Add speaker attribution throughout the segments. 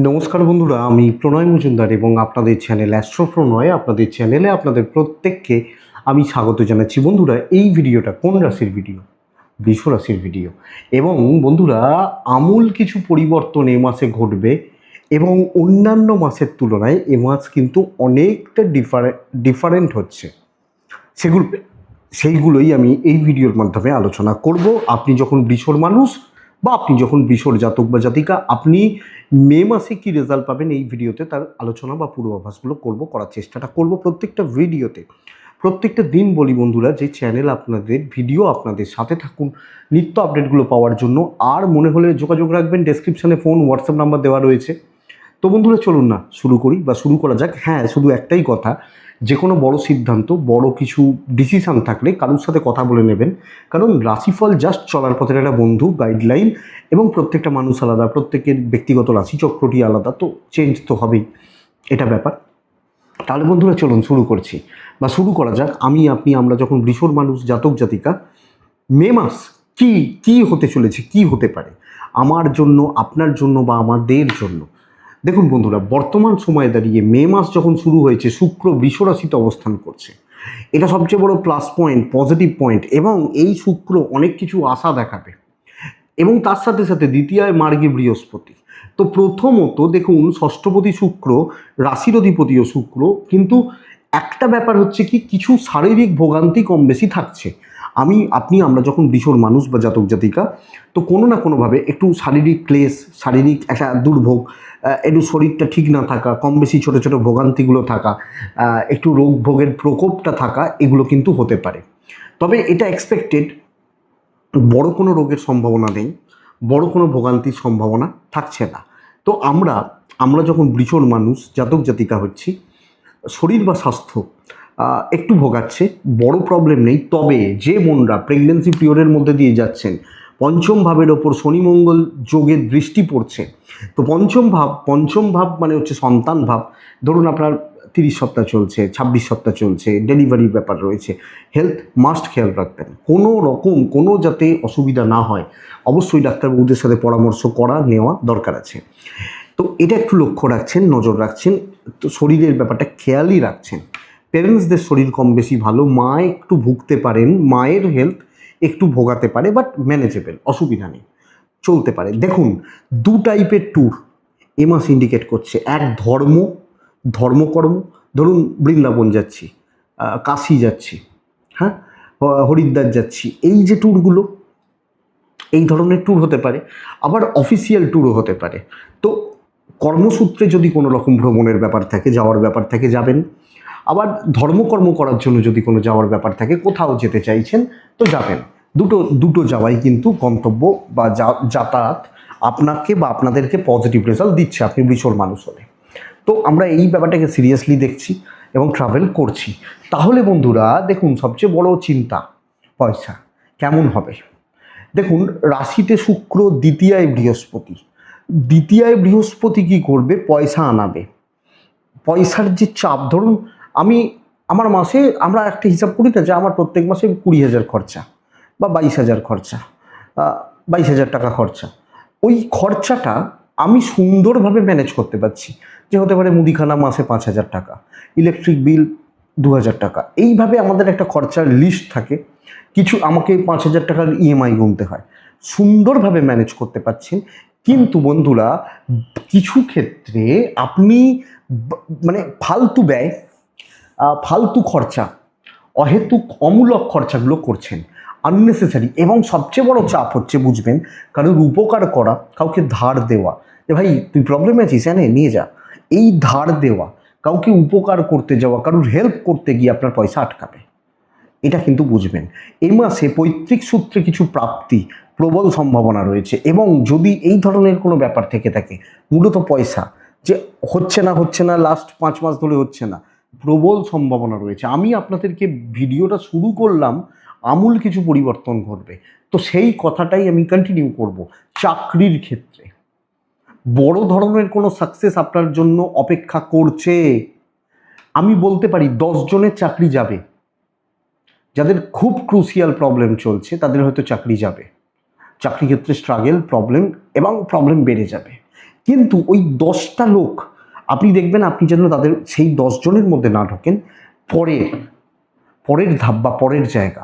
Speaker 1: নমস্কার বন্ধুরা, আমি প্রণয় মজুমদার এবং আপনাদের চ্যানেল অ্যাস্ট্রো প্রণয়, আপনাদের চ্যানেলে আপনাদের প্রত্যেককে আমি স্বাগত জানাচ্ছি। বন্ধুরা, এই ভিডিওটা কোন রাশির ভিডিও? বৃষ রাশির ভিডিও। এবং বন্ধুরা, আমূল কিছু পরিবর্তন এ মাসে ঘটবে এবং অন্যান্য মাসের তুলনায় এ মাস কিন্তু অনেকটা ডিফারেন্ট হচ্ছে। সেইগুলোই আমি এই ভিডিওর মাধ্যমে আলোচনা করব। আপনি যখন বৃষর মানুষ বা আপনি যখন বৃষর জাতক বা জাতিকা, আপনি মে মাসে কী রেজাল্ট পাবেন এই ভিডিওতে তার আলোচনা বা পূর্বাভাসগুলো করার চেষ্টাটা করব প্রত্যেকটা ভিডিওতে। প্রত্যেকটা দিন বলি বন্ধুরা, যে চ্যানেল আপনাদের ভিডিও আপনাদের সাথে থাকুন নিত্য আপডেটগুলো পাওয়ার জন্য। আর মনে হলে যোগাযোগ রাখবেন, ডেসক্রিপশানে ফোন হোয়াটসঅ্যাপ নাম্বার দেওয়া রয়েছে। তো বন্ধুরা, চলুন না শুরু করা যাক। হ্যাঁ, শুধু একটাই কথা, যে কোনো বড় সিদ্ধান্ত, বড় কিছু ডিসিশান থাকলে কারোর সাথে কথা বলে নেবেন, কারণ রাশিফল জাস্ট চলার পথের একটা বন্ধু, গাইডলাইন, এবং প্রত্যেকটা মানুষ আলাদা, প্রত্যেকের ব্যক্তিগত রাশিচক্রটি আলাদা, তো চেঞ্জ তো হবেই, এটা ব্যাপার। তাহলে বন্ধুরা, চলুন শুরু করা যাক। আমরা যখন বৃষর মানুষ, জাতক জাতিকা, মে মাস কি হতে চলেছে, কি হতে পারে আমার জন্য, আপনার জন্য বা আমাদের জন্য। দেখুন বন্ধুরা, বর্তমান সময়ে দাঁড়িয়ে মে মাস যখন শুরু হয়েছে, শুক্র বৃষ রাশিতে অবস্থান করছে। এটা সবচেয়ে বড় প্লাস পয়েন্ট, পজিটিভ পয়েন্ট, এবং এই শুক্র অনেক কিছু আশা দেখাবে। এবং তার সাথে সাথে দ্বিতীয় মার্গে বৃহস্পতি। তো প্রথমত দেখুন, ষষ্ঠপতি শুক্র, রাশির অধিপতিও শুক্র, কিন্তু একটা ব্যাপার হচ্ছে কি, কিছু শারীরিক ভোগান্তি কম বেশি থাকছে। আমরা যখন বৃষর মানুষ বা জাতক জাতিকা, তো কোনো না কোনোভাবে একটু শারীরিক ক্লেশ, শারীরিক একটা দুর্ভোগ, একটু শরীরটা ঠিক না থাকা, কম বেশি ছোটো ছোটো ভোগান্তিগুলো থাকা, একটু রোগ ভোগের প্রকোপটা থাকা, এগুলো কিন্তু হতে পারে। তবে এটা এক্সপেক্টেড, বড় কোনো রোগের সম্ভাবনা নেই, বড় কোনো ভোগান্তির সম্ভাবনা থাকছে না। তো আমরা যখন বৃষর মানুষ, জাতক জাতিকা হচ্ছি, শরীর বা স্বাস্থ্য একটু ভোগাচ্ছে, বড় প্রবলেম নেই। তবে যে বোনরা প্রেগনেন্সি পিরিয়ডের মধ্যে দিয়ে যাচ্ছেন, পঞ্চম ভাবের ওপর শনি মঙ্গল যোগের দৃষ্টি পড়ছে। তো পঞ্চম ভাব মানে হচ্ছে সন্তান ভাব। ধরুন আপনার 30 সপ্তাহ চলছে, 26 সপ্তাহ চলছে, ডেলিভারির ব্যাপার রয়েছে, হেলথ মাস্ট খেয়াল রাখবেন, কোনো যাতে অসুবিধা না হয়। অবশ্যই ডাক্তারবাবুদের সাথে পরামর্শ নেওয়া দরকার আছে। তো এটা একটু লক্ষ্য রাখছেন, নজর রাখছেন, তো শরীরের ব্যাপারটা খেয়ালই রাখছেন। পেরেন্টসদের শরীর কম বেশি ভালো, মা একটু ভুগতে পারেন, মায়ের হেলথ একটু ভোগাতে পারে, বাট ম্যানেজেবল, অসুবিধা নেই, চলতে পারে। দেখুন, দু টাইপের ট্যুর এ মাস ইন্ডিকেট করছে। এক, ধর্মকর্ম, ধরুন বৃন্দাবন যাচ্ছি, কাশী যাচ্ছি, হ্যাঁ, হরিদ্বার যাচ্ছি, এই যে ট্যুরগুলো, এই ধরনের ট্যুর হতে পারে। আবার অফিসিয়াল ট্যুরও হতে পারে। তো কর্মসূত্রে যদি কোনো রকম ভ্রমণের ব্যাপার থাকে, যাওয়ার ব্যাপার থাকে, যাবেন। আবার ধর্মকর্ম করার জন্য যদি কোনো যাওয়ার ব্যাপার থাকে, কোথাও যেতে চাইছেন, তো যাবেন। দুটো যাওয়াই কিন্তু গন্তব্য বা যাতায়াত আপনাকে বা আপনাদেরকে পজিটিভ রেজাল্ট দিচ্ছে, আপনি বৃষর মানুষ হলে। তো আমরা এই ব্যাপারটাকে সিরিয়াসলি দেখছি এবং ট্রাভেল করছি। তাহলে বন্ধুরা দেখুন, সবচেয়ে বড় চিন্তা পয়সা কেমন হবে। দেখুন, রাশিতে শুক্র, দ্বিতীয়ায় বৃহস্পতি কি করবে, পয়সা আনাবে। পয়সার যে চাপ, ধরুন আমরা একটা হিসাব করি না, যে আমার প্রত্যেক মাসে 20,000 খরচা বা 22,000 খরচা, 22,000 টাকা খরচা। ওই খরচাটা আমি সুন্দরভাবে ম্যানেজ করতে পারছি, যে হতে পারে মুদিখানা মাসে 5,000 টাকা, ইলেকট্রিক বিল 2,000 টাকা, এইভাবে আমাদের একটা খরচার লিস্ট থাকে। কিছু আমাকে 5,000 টাকার ইএমআই গুনতে হয়, সুন্দরভাবে ম্যানেজ করতে পারছেন। কিন্তু বন্ধুরা, কিছু ক্ষেত্রে আপনি মানে ফালতু ব্যয়, ফালতু খরচা, অহেতুক অমূলক খরচাগুলো করছেন, আননেসেসারি। এবং সবচেয়ে বড় চাপ হচ্ছে, বুঝবেন, কারোর উপকার করা, কাউকে ধার দেওয়া, যে ভাই তুই প্রবলেমে আছিস, নিয়ে যা, এই ধার দেওয়া, কাউকে উপকার করতে যাওয়া, কারোর হেল্প করতে গিয়ে আপনার পয়সা আটকাবে, এটা কিন্তু বুঝবেন। এই মাসে পৈতৃক সূত্রে কিছু প্রাপ্তি, প্রবল সম্ভাবনা রয়েছে। এবং যদি এই ধরনের কোনো ব্যাপার থেকে থাকে, মূলত পয়সা যে হচ্ছে না লাস্ট 5 মাস ধরে হচ্ছে না, প্রবল সম্ভাবনা রয়েছে। আমি আপনাদেরকে ভিডিওটা শুরু করলাম, আমূল কিছু পরিবর্তন ঘটবে, তো সেই কথাটাই আমি কন্টিনিউ করব। চাকরির ক্ষেত্রে বড় ধরনের কোনো সাকসেস আপনার জন্য অপেক্ষা করছে। আমি বলতে পারি 10 জনের চাকরি যাবে। যাদের খুব ক্রুশিয়াল প্রবলেম চলছে, তাদের হয়তো চাকরি যাবে, চাকরি ক্ষেত্রে স্ট্রাগল, প্রবলেম বেড়ে যাবে। কিন্তু ওই 10টা লোক আপনি দেখবেন, আপনি যেন তাদের সেই 10 জনের মধ্যে না ঢোকেন। পরের পরের ধাপ বা পরের জায়গা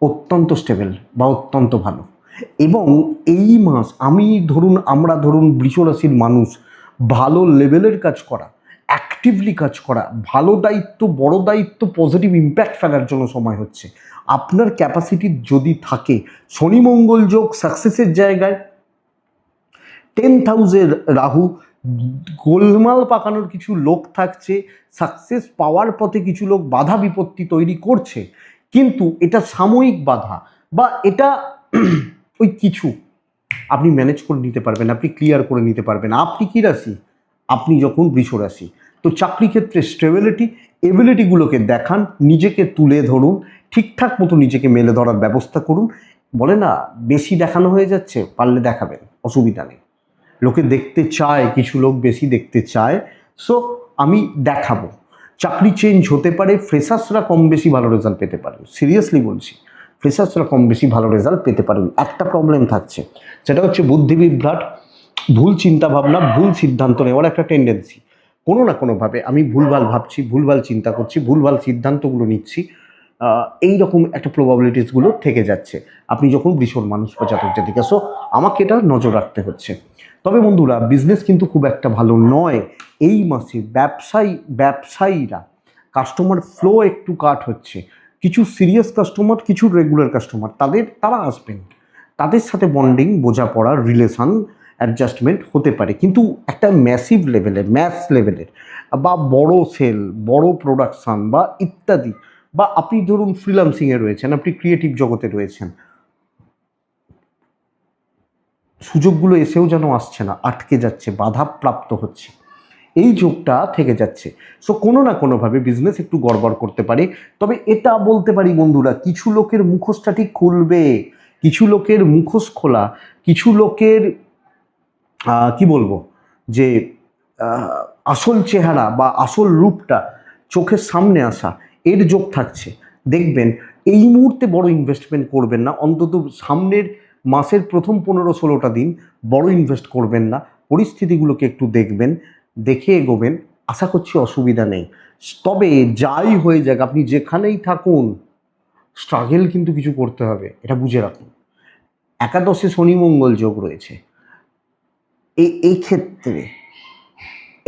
Speaker 1: অত্যন্ত স্টেবল বা অত্যন্ত ভালো। এবং এই মাস আমরা ধরুন বৃষ রাশির মানুষ, ভালো লেভেলের কাজ করা, অ্যাক্টিভলি কাজ করা, ভালো দায়িত্ব, বড় দায়িত্ব, পজিটিভ ইম্প্যাক্ট ফেলার জন্য সময় হচ্ছে। আপনার ক্যাপাসিটি যদি থাকে, শনি মঙ্গল যোগ সাকসেসের জায়গায়, 10th হাউসের রাহু, গোলমাল পাকানোর কিছু লোক থাকছে, সাকসেস পাওয়ার পথে কিছু লোক বাধা বিপত্তি তৈরি করছে, কিন্তু এটা সাময়িক বাধা বা এটা ওই কিছু আপনি ম্যানেজ করে নিতে পারবেন, আপনি ক্লিয়ার করে নিতে পারবেন। আপনি কি রাশি? আপনি যখন বৃষ রাশি, তো চাকরি ক্ষেত্রে স্টেবিলিটি, এবিলিটিগুলোকে দেখান, নিজেকে তুলে ধরুন, ঠিকঠাক মতো নিজেকে মেলে ধরার ব্যবস্থা করুন। বলে না, বেশি দেখানো হয়ে যাচ্ছে, পারলে দেখাবেন, অসুবিধা নেই। লোকে দেখতে চায়, কিছু লোক বেশি দেখতে চায়, সো আমি দেখাবো। চাকরি চেঞ্জ হতে পারে, ফ্রেশার্সরা কম বেশি ভালো রেজাল্ট পেতে পারেন, সিরিয়াসলি বলছি, ফ্রেশার্সরা কম বেশি ভালো রেজাল্ট পেতে পারেন। একটা প্রবলেম থাকছে, সেটা হচ্ছে বুদ্ধি বিভ্রাট, ভুল চিন্তাভাবনা, ভুল সিদ্ধান্ত নেওয়ার একটা টেন্ডেন্সি। কোনো না কোনোভাবে আমি ভুলভাল ভাবছি, ভুলভাল চিন্তা করছি, ভুলভাল সিদ্ধান্তগুলো নিচ্ছি, এইরকম একটা প্রবাবিলিটিসগুলো থেকে যাচ্ছে আপনি যখন বৃষর মানুষ বা জাতক জাতিকা। সো আমাকে এটা নজর রাখতে হচ্ছে। তবে বন্ধুরা, বিজনেস কিন্তু খুব একটা ভালো নয় এই মাসে। ব্যবসায়ীরা কাস্টমার ফ্লো একটু কাট হচ্ছে, কিছু সিরিয়াস কাস্টমার, কিছু রেগুলার কাস্টমার, তারা আসবেন, তাদের সাথে বন্ডিং, বোঝাপড়া, রিলেশন, অ্যাডজাস্টমেন্ট হতে পারে, কিন্তু একটা ম্যাস লেভেলের বা বড় সেল, বড় প্রোডাকশান বা ইত্যাদি, বা আপনি ধরুন ফ্রিল্যান্সিংয়ে রয়েছেন, আপনি ক্রিয়েটিভ জগতে রয়েছেন, সুযোগগুলো এসেও যেন আসছে না, আটকে যাচ্ছে, বাধাপ্রাপ্ত হচ্ছে, এই যোগটা থেকে যাচ্ছে। সো কোনো না কোনোভাবে বিজনেস একটু গড়বড় করতে পারে। তবে এটা বলতে পারি বন্ধুরা, কিছু লোকের মুখোশটা ঠিক খুলবে, কিছু লোকের মুখোশ খোলা, কিছু লোকের কি বলবো যে আসল চেহারা বা আসল রূপটা চোখের সামনে আসা, এর যোগ থাকছে। দেখবেন এই মুহূর্তে বড় ইনভেস্টমেন্ট করবেন না, অন্তত সামনের মাসের প্রথম 15-16টা দিন বড় ইনভেস্ট করবেন না, পরিস্থিতিগুলোকে একটু দেখবেন, দেখে এগোবেন। আশা করছি অসুবিধা নেই। তবে যাই হয়ে যাক, আপনি যেখানেই থাকুন, স্ট্রাগল কিন্তু কিছু করতে হবে, এটা বুঝে রাখুন। একাদশে শনি মঙ্গল যোগ রয়েছে, এই ক্ষেত্রে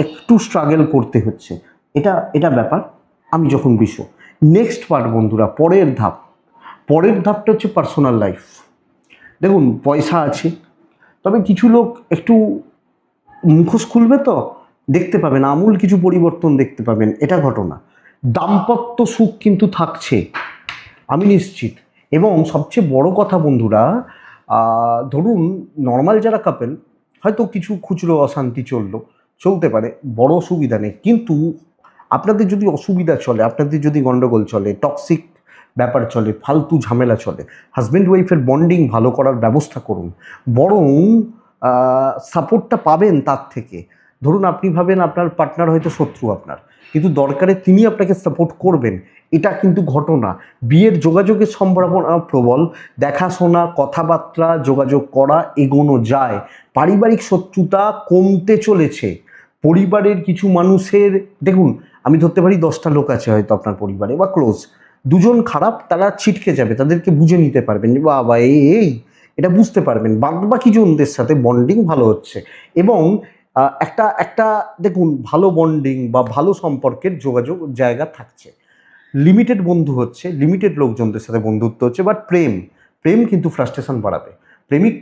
Speaker 1: একটু স্ট্রাগল করতে হচ্ছে, এটা ব্যাপার। আমি যখন নেক্সট পার্ট বন্ধুরা, পরের ধাপটা হচ্ছে পার্সোনাল লাইফ। দেখুন, পয়সা আছে, তবে কিছু লোক একটু মুখোশ খুলবে, তো দেখতে পাবেন আমূল কিছু পরিবর্তন দেখতে পাবেন, এটা ঘটনা। দাম্পত্য সুখ কিন্তু থাকছে, আমি নিশ্চিত। এবং সবচেয়ে বড় কথা বন্ধুরা, ধরুন নর্মাল যারা কাপেল, হয়তো কিছু খুচরো অশান্তি চলতে পারে, বড় অসুবিধা নেই। কিন্তু আপনাদের যদি অসুবিধা চলে, আপনাদের যদি গন্ডগোল চলে, টক্সিক ব্যাপার চলে, ফালতু ঝামেলা চলে, হাজব্যান্ড ওয়াইফের বন্ডিং ভালো করার ব্যবস্থা করুন, বরং সাপোর্টটা পাবেন তার থেকে। ধরুন আপনি ভাবেন আপনার পার্টনার হয়তো শত্রু আপনার, কিন্তু দরকারে তিনি আপনাকে সাপোর্ট করবেন, এটা কিন্তু ঘটনা। বিয়ের যোগাযোগের সম্ভাবনা প্রবল, দেখাশোনা, কথাবার্তা, যোগাযোগ করা, এগোনো যায়। পারিবারিক শত্রুতা কমতে চলেছে। পরিবারের কিছু মানুষের, দেখুন আমি ধরতে পারি 10টা লোক আছে হয়তো আপনার পরিবারে বা ক্লোজ, দুজন খারাপ, তারা ছিটকে যাবে, তাদেরকে বুঝে নিতে পারবেন যে বাবা এই এটা বুঝতে পারবেন, বাকি জনদের সাথে বন্ডিং ভালো হচ্ছে। এবং একটা দেখুন, ভালো বন্ডিং বা ভালো সম্পর্কের যোগাযোগ জায়গা থাকছে। লিমিটেড বন্ধু হচ্ছে, লিমিটেড লোকজনদের সাথে বন্ধুত্ব হচ্ছে, বাট প্রেম কিন্তু ফ্রাস্ট্রেশন বাড়াবে।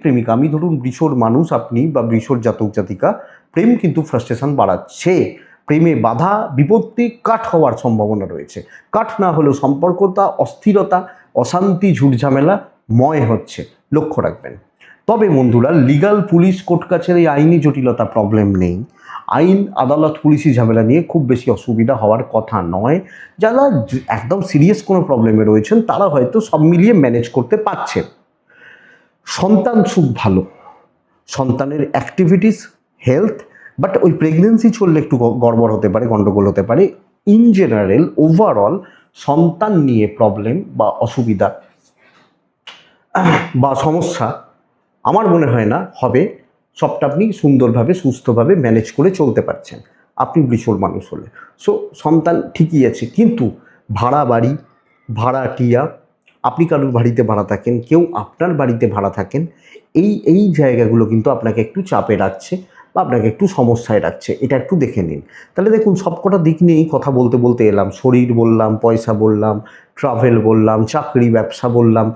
Speaker 1: প্রেমিকা, আমি ধরুন বৃষর মানুষ, আপনি বা বৃষর জাতক জাতিকা, প্রেম কিন্তু ফ্রাস্ট্রেশন বাড়াচ্ছে। প্রেমে বাধা বিপত্তি, কাট হওয়ার সম্ভাবনা রয়েছে। কাট না হলেও সম্পর্কটা অস্থিরতা, অশান্তি, ঝুটঝামেলা ময় হচ্ছে, লক্ষ্য রাখবেন। তবে বন্ধুরা, লিগাল, পুলিশ, কোর্ট কাছারি, আইনি জটিলতা প্রবলেম নেই। আইন, আদালত, পুলিশি ঝামেলা নিয়ে খুব বেশি অসুবিধা হওয়ার কথা নয়। যারা একদম সিরিয়াস কোনো প্রবলেমে রয়েছেন, তারা হয়তো সব মিলিয়ে ম্যানেজ করতে পারছেন। সন্তান সুখ ভালো, সন্তানের অ্যাক্টিভিটিস, হেলথ, বাট ওই প্রেগনেন্সি চললে একটু গড়বড় হতে পারে, গন্ডগোল হতে পারে। ইন জেনারেল ওভারঅল সন্তান নিয়ে প্রবলেম বা অসুবিধা বা সমস্যা আমার মনে হয় না হবে। সবটা আপনি সুন্দরভাবে সুস্থভাবে ম্যানেজ করে চলতে পারছেন আপনি বৃষর মানুষ হলে। সো সন্তান ঠিকই আছে, কিন্তু ভাড়া বাড়ি, ভাড়াটিয়া, আপনি কারোর বাড়িতে ভাড়া থাকেন, কেউ আপনার বাড়িতে ভাড়া থাকেন, এই জায়গাগুলো কিন্তু আপনাকে একটু চাপে রাখছে বা আপনাকে একটু সমস্যায় রাখছে। এটা একটু দেখে নিন। তাহলে দেখুন, সবকটা দিক নিয়েই কথা বলতে বলতে এলাম। শরীর বললাম, পয়সা বললাম, ট্রাভেল বললাম, চাকরি ব্যবসা বললাম,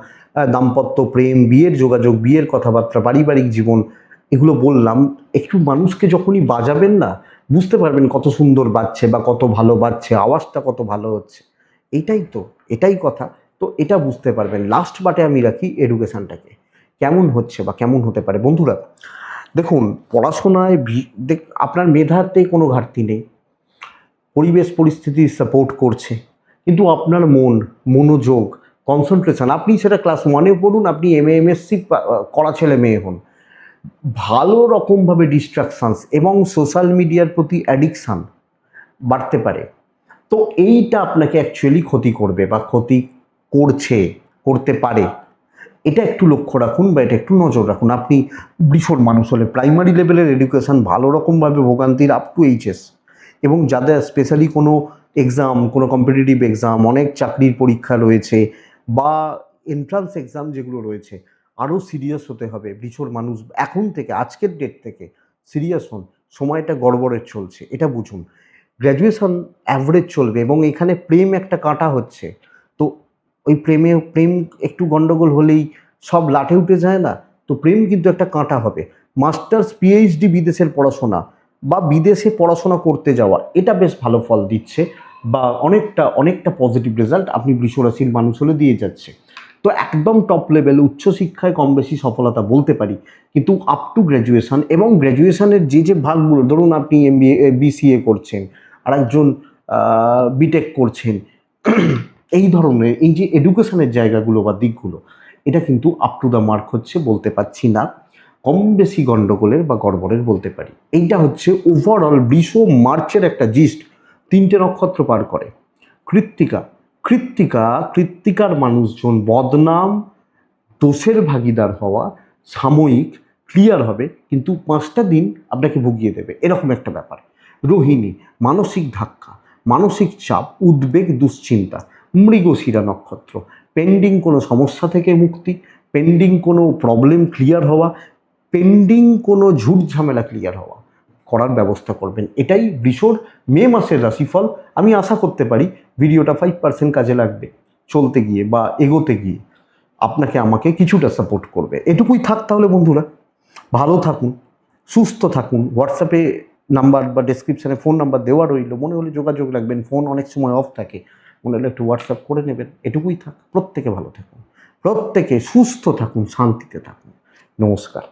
Speaker 1: দাম্পত্য প্রেম, বিয়ের যোগাযোগ, বিয়ের কথাবার্তা, পারিবারিক জীবন, এগুলো বললাম। একটু মানুষকে যখনই বাজাবেন না, বুঝতে পারবেন কত সুন্দর বাজছে বা কত ভালো বাজছে, আওয়াজটা কত ভালো হচ্ছে। এটাই কথা। তো এটা বুঝতে পারবেন। লাস্ট বাটে আমি রাখি এডুকেশানটাকে, কেমন হচ্ছে বা কেমন হতে পারে। বন্ধুরা দেখুন, পড়াশোনায় আপনার মেধাতে কোনো ঘাটতি নেই, পরিবেশ পরিস্থিতি সাপোর্ট করছে, কিন্তু আপনার মনোযোগ, কনসেন্ট্রেশন, আপনি সেটা ক্লাস 1-এ পড়ুন, আপনি MA MSc করা ছেলে মেয়ে হন, ভালো রকমভাবে ডিস্ট্রাকশানস এবং সোশ্যাল মিডিয়ার প্রতি অ্যাডিকশান বাড়তে পারে। তো এইটা আপনাকে অ্যাকচুয়ালি ক্ষতি করবে বা ক্ষতি করতে পারে। এটা একটু লক্ষ্য রাখুন বা এটা একটু নজর রাখুন। আপনি বৃষর মানুষ হলে প্রাইমারি লেভেলের এডুকেশান ভালো রকমভাবে ভোগান্তির আপ টু HS, এবং যাদের স্পেশালি কোনো এক্সাম, কোনো কম্পিটিটিভ এক্সাম, অনেক চাকরির পরীক্ষা রয়েছে বা এন্ট্রান্স এক্সাম যেগুলো রয়েছে, আরও সিরিয়াস হতে হবে। বৃষর মানুষ এখন থেকে, আজকের ডেট থেকে সিরিয়াস হন। সময়টা গড়বড়ের চলছে, এটা বুঝুন। গ্র্যাজুয়েশন অ্যাভারেজ চলবে এবং এখানে প্রেম একটা কাঁটা হচ্ছে। তো ওই প্রেম একটু গন্ডগোল হলেই সব লাটে উঠে যায় না, তো প্রেম কিন্তু একটা কাঁটা হবে। মাস্টার্স PhD বিদেশের পড়াশোনা বা বিদেশে পড়াশোনা করতে যাওয়া, এটা বেশ ভালো ফল দিচ্ছে বা অনেকটা পজিটিভ রেজাল্ট আপনি বৃষরাশির মানুষ হলে দিয়ে যাচ্ছে। তো একদম টপ লেভেল উচ্চশিক্ষায় কম বেশি সফলতা বলতে পারি, কিন্তু আপ টু গ্র্যাজুয়েশন এবং গ্র্যাজুয়েশনের যে ভাগগুলো, ধরুন আপনি MBA BCA করছেন, আরেকজন বিটেক করছেন, এই ধরনের এই যে এডুকেশনের জায়গাগুলো বা দিকগুলো, এটা কিন্তু আপ টু দ্য মার্ক হচ্ছে বলতে পারছি না, কম বেশি গণ্ডগোলের বা গড়বড়ের বলতে পারি। এইটা হচ্ছে ওভারঅল বৃষ মার্চের একটা জিস্ট। 3টে নক্ষত্র পার করে। কৃত্তিকার মানুষজন বদনাম, দোষের ভাগিদার হওয়া, সাময়িক ক্লিয়ার হবে, কিন্তু 5টা দিন আপনাকে ভুগিয়ে দেবে, এরকম একটা ব্যাপার। রোহিণী, মানসিক ধাক্কা, মানসিক চাপ, উদ্বেগ, দুশ্চিন্তা। মৃগশিরা নক্ষত্র, পেন্ডিং কোনো সমস্যা থেকে মুক্তি, পেন্ডিং কোনো প্রবলেম ক্লিয়ার হওয়া, পেন্ডিং কোনো ঝুট ঝামেলা ক্লিয়ার হওয়া করার ব্যবস্থা করবেন। এটাই বৃষর মে মাসের রাশিফল। আমি আশা করতে পারি ভিডিওটা 5% কাজে লাগবে, চলতে গিয়ে বা এগোতে গিয়ে আপনাকে আমাকে কিছুটা সাপোর্ট করবে। এটুকুই থাক তাহলে বন্ধুরা, ভালো থাকুন, সুস্থ থাকুন। হোয়াটসঅ্যাপে নাম্বার বা ডেসক্রিপশানে ফোন নাম্বার দেওয়া রইল, মনে হলে যোগাযোগ রাখবেন। ফোন অনেক সময় অফ থাকে, মনে হলে একটু হোয়াটসঅ্যাপ করে নেবেন। এটুকুই থাক। প্রত্যেকে ভালো থাকুন, প্রত্যেকে সুস্থ থাকুন, শান্তিতে থাকুন। নমস্কার।